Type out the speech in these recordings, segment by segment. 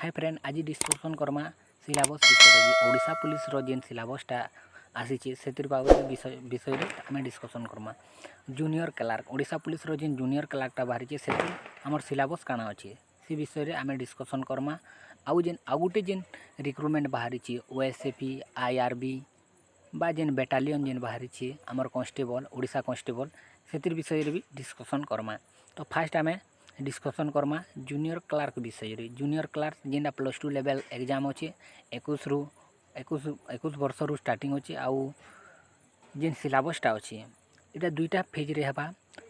Hi friend, आज discussion Karma syllabus विषय Odisha police रो जेन सिलेबसटा आसी से विषय आम डिस्कसन करमा। जूनियर क्लार्क ओडिशा पुलिस रो जेन जूनियर क्लार्कटा बाहरी से आमर सिलेबस काना अच्छे से विषय आम डिस्कसन करमा। आउ गोटे जेन रिक्रुटमेंट बाहरी ओएसएपी आईआरबी बा जेन बेटालियन जेन बाहरी आमर कांस्टेबल ओडिशा कांस्टेबल से विषय भी डिस्कसन करमा। तो फास्ट आम डिस्कसन करमा जूनियर क्लार्क विषय रे। जूनियर क्लार्क जेनटा +2 लेवल एग्जाम अच्छे 21 वर्ष रु स्टार्टिंग अच्छे। आउ जेन सिलेबसटा अच्छे इटा दुईटा फेज रे हेबा,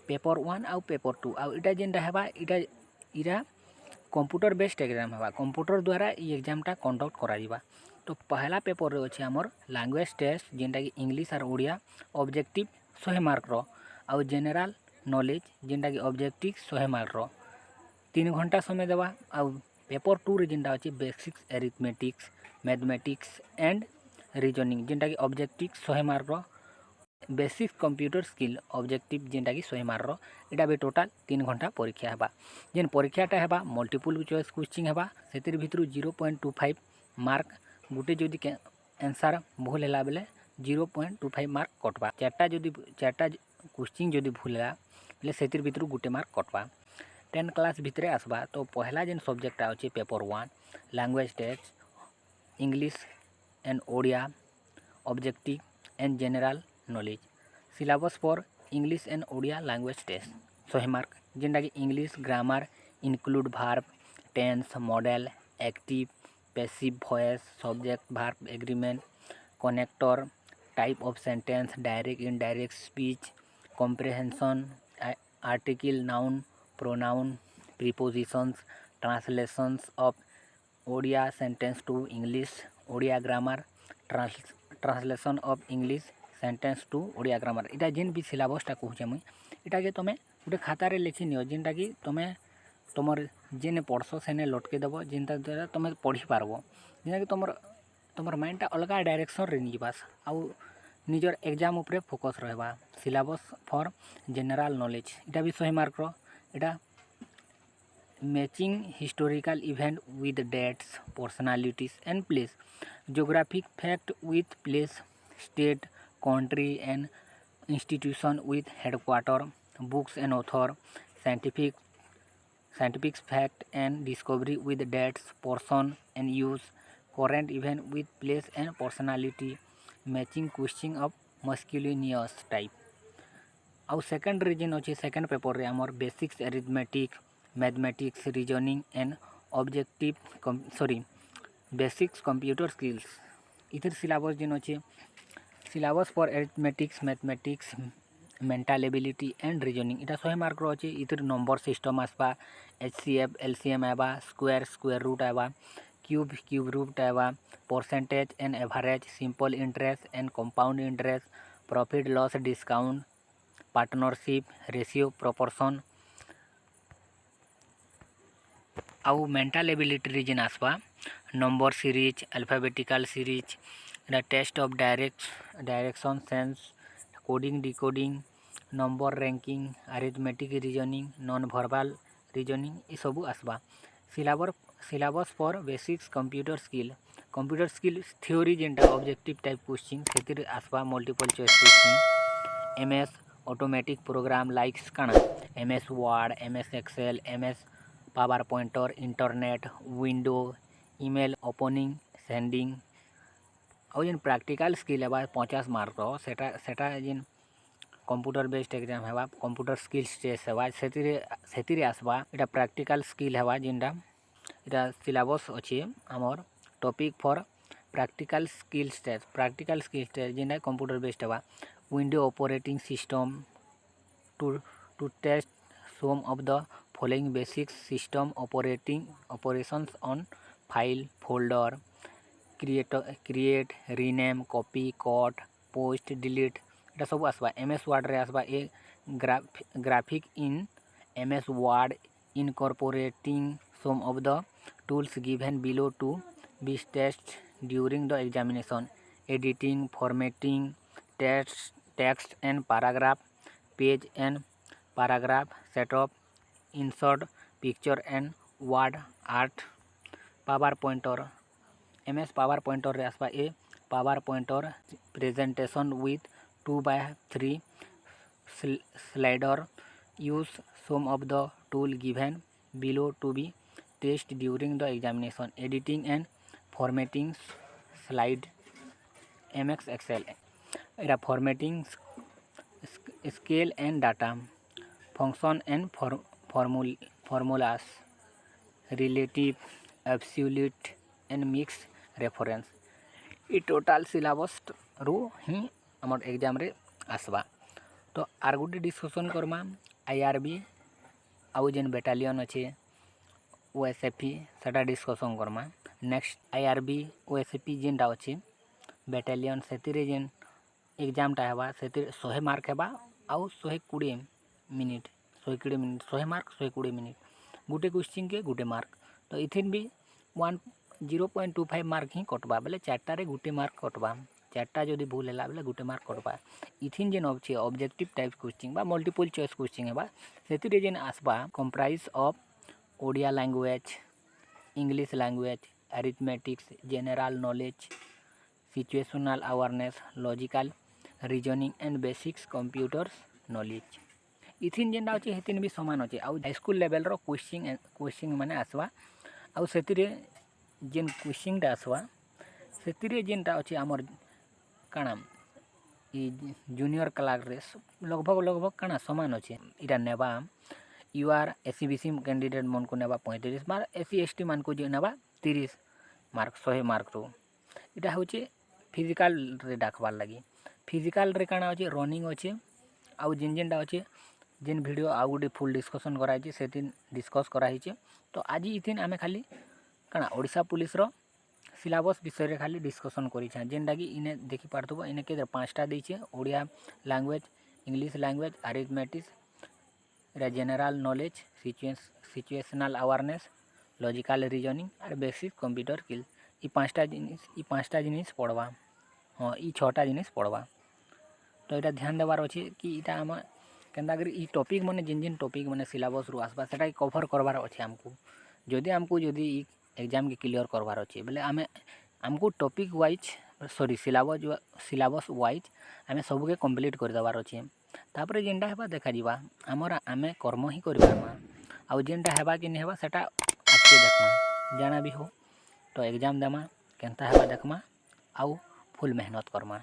पेपर 1 आउ पेपर 2। आउ इटा जेनटा हेबा इटा कंप्यूटर बेस्ड एग्जाम हेबा, कंप्यूटर द्वारा ये एग्जामटा कंडक्ट करा जिबा। तो पहला पेपर रे अच्छे आमर लैंग्वेज टेस्ट जेनटा कि इंग्लिश और ओडिया ऑब्जेक्टिव 100 मार्क रो। आउ जनरल नॉलेज जेनटा कि ऑब्जेक्टिव 100 मार्क रो 3 घंटा समय देवा। आउ पेपर 2 रे जेनटा अच्छे basics arithmetics mathematics and reasoning जेनटा कि ऑब्जेक्टिव 100 मार्क रो। बेसिक्स कंप्यूटर स्किल ऑब्जेक्टिव जेनटा कि 100 मार्क रो। इटा भी टोटाल 3 घंटा परीक्षा हेबा। जेन परीक्षाटा हेबा मल्टीपल चॉइस क्वेश्चन हेबा, सेतिर भितरु 0.25 मार्क गुटे जदि आंसर भूल हैला बेले 0.25 मार्क कटवा। चारटा क्वेश्चन जदि भूल हैला बेले सेतिर भितरु गुटे मार्क कटवा। 10 क्लास भितरे आसबा। तो पहला जेन सब्जेक्ट अच्छे paper 1 language test English and Odia objective and general knowledge. Syllabus for English and Odia language test 100 mark जेनटा कि English grammar include verb tense modal active passive voice subject verb agreement connector type of sentence direct indirect speech comprehension article noun pronoun prepositions translations of odia sentence to english odia grammar translation of english sentence to odia grammar। इटा जेन भी सिलेबसटा कहूचे मुई इटा के तुम गोटे खातार लिखि neo जेनटा कि तुम तुमर जेने पढ़स सेने लटके देव जेनटा द्वारा तुम पढ़ी पारबो जेनटा कि तुमर माइंडटा अलग डायरेक्शन रे निबास आउ निजर एग्जाम उपरे फोकस रहबा। सिलेबस फॉर जनरल नॉलेज इटा भी 100 मार्क रो। इटा matching historical event with dates personalities and place geographic fact with place state country and institution with headquarter books and author scientific fact and discovery with dates person and use current event with place and personality matching question of miscellaneous type. आउ second reason अच्छे second paper रे आमर basics arithmetic mathematics reasoning and objective basics computer skills. इधर syllabus जेन अच्छे syllabus for arithmetics mathematics mental ability and reasoning इटा 100 mark रो अच्छे। इधर नंबर सिस्टम आसबा HCF LCM आवा स्क्वायर रूट आवा क्यूब रूट आवा percentage and average simple interest and compound interest profit loss discount partnership ratio proportion. आउ mental ability reason आसबा number series alphabetical series test of direction sense coding decoding number ranking arithmetic reasoning non verbal reasoning ये सब आसबा। Syllabus for basics computer skill theory जेनटा objective type question से आसबा multiple choice question MS automatic program likes काना MS word MS excel MS power pointer internet window email opening sending. और जेन practical skill है 50 मार्क रो सेटा जेन कंप्यूटर बेस्ड एग्जाम है कंप्यूटर स्किल्स टेस्ट है से आसबा। इटा प्रैक्टिकल स्किल है जेनटा इटा सिलेबस अच्छे आमर topic for practical skills test जेनटा कंप्यूटर बेस्ड है window operating system to test some of the following basic system operations on file folder create rename copy cut post delete इटा सब आसबा। MS word रे आसबा a graphic in MS word incorporating some of the tools given below to be tested during the examination editing formatting text and paragraph page and paragraph setup insert picture and word art power pointer MS power pointer रे आसबा a power pointer presentation with 2/3 slider use some of the tool given below to be tested during the examination editing and formatting slide MX Excel era formatting scale and data function and formulas relative absolute and mixed reference E total syllabus रू ही आम exam रे आसवा। तो are गोटे discussion Karma IRB आउ जेन battalion अच्छे OSFP सेटा discussion Karma. Next IRB OSFP जेनटा अच्छे battalion से जेन एग्जामटा हेबा से 100 मार्क हेबा आउ 120 मिनिट 100 मार्क 120 मिनिट गोटे क्वेश्चन के गोटे मार्क। तो इथिन भी 0.25 मार्क ही कटवा बेले 4टा रे गोटे मार्क कटवा 4टा जदि भूल है बेले गोटे मार्क कटवा। इथिन जेन अच्छे ऑब्जेक्टिव टाइप क्वेश्चन बा मल्टीपल चॉइस क्वेश्चन हेबा से जेन आसबा comprise of Odia language English language arithmetics general knowledge situational awareness logical reasoning and basics computers knowledge. इथिन जेनटा अच्छे हेतिन भी समान अच्छे आउ हाईस्कूल लेवल रो क्वेश्चन माने आसवा आउ से जेन क्वेश्चनटा आसवा से जेनटा अच्छे आमर काଣା जूनियर क्लास रे लगभग काଣା समान अच्छे इटा नेबा यूआर SC BC कैंडिडेट मन को नेबा 35 मार्क SC ST मान को जो नेबा 30 मार्क 100 मार्क रो इटा होचे फिजिकल रे डाकबार लगी। फिजिकल रे काଣା अच्छे रनिंग अच्छे आउ जेनटा अच्छे जेन वीडियो आउ गोटे फुल डिस्कसन कराई से डिस्कस कराई। तो आज इथिन आमे खाली काଣା ओडिशा पुलिस रो सिलेबस विषय रे खाली डिस्कसन करी जेनटा कि इने देखि पारथबो इने के 5टा देइछे Odia language English language arithmetics रे general knowledge situational awareness logical reasoning और बेसिक कंप्यूटर स्किल ई 5टा जिनिस पढ़वा। हाँ ई 6टा जिनिस पढ़वा। तो इटा ध्यान देवार अच्छे कि इटा आम केन्ता करी ई टॉपिक माने जिन टॉपिक माने सिलेबस रु आसबा सेटा कवर करवार अच्छे आमको जदि एग्जाम के क्लियर करवार अच्छे बोले आमको टॉपिक वाइज सिलेबस वाइज आम सबके कंप्लीट कर देवार अच्छे। तापर जेनटा हेबा देखा जीवा आमर आमे कर्म ही कर पारमा आउ जेनटा हेबा कि नहीं हेबा सेटा आगे देखमा जाना भी हो। तो एग्जाम देमा केनता हेबा देखमा आउ फुल मेहनत करमा।